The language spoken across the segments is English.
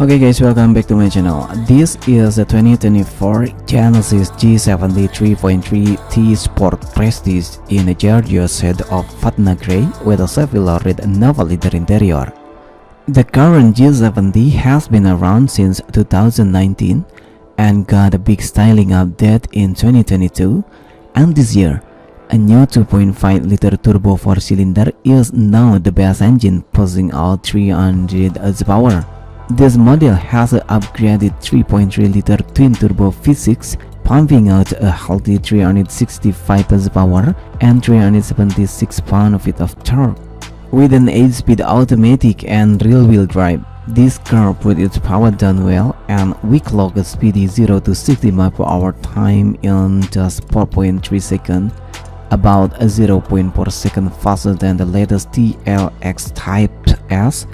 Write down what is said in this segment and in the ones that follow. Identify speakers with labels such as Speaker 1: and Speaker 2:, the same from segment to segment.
Speaker 1: Okay guys, welcome back to my channel. This is the 2024 Genesis G70 3.3T Sport Prestige in a Georgia shade of Fatna Grey with a Sevilla red Nova leather interior. The current G70 has been around since 2019 and got a big styling update in 2022, and this year a new 2.5-liter turbo 4-cylinder is now the best engine, pushing out 300 horsepower. This model has an upgraded 3.3-liter twin-turbo V6, pumping out a healthy 365 horsepower and 376 pound-feet of torque. With an 8-speed automatic and rear-wheel drive, this car put its power down well, and we clock a speedy 0 to 60 mph time in just 4.3 seconds, about 0.4 seconds faster than the latest TLX Type S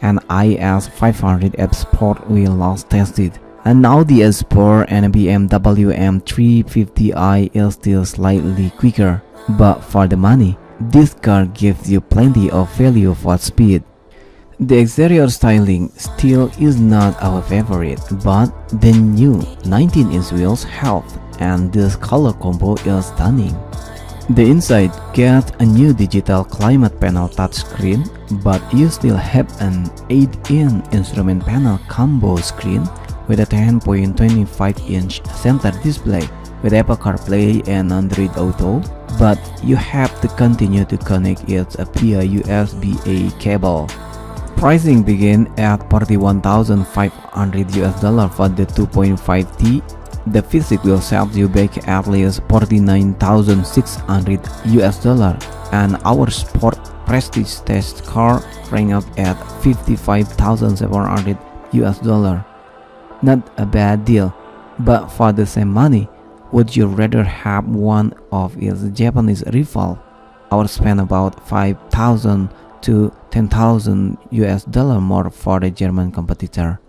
Speaker 1: and IS500F Sport we last tested. And now the S4 and BMW M350i is still slightly quicker, but for the money, this car gives you plenty of value for speed. The exterior styling still is not our favorite, but the new 19-inch wheels help, and this color combo is stunning. The inside gets a new digital climate panel touchscreen, but you still have an 8-inch instrument panel combo screen with a 10.25-inch center display with Apple CarPlay and Android Auto, but you have to continue to connect it via USB-A cable. Pricing begins at $41,500 for the 2.5T. The V6 will set you back at least $49,600, and our Sport Prestige test car ranked up at $55,700. Not a bad deal, but for the same money, would you rather have one of its Japanese rival, or spend about $5,000 to $10,000 more for the German competitor?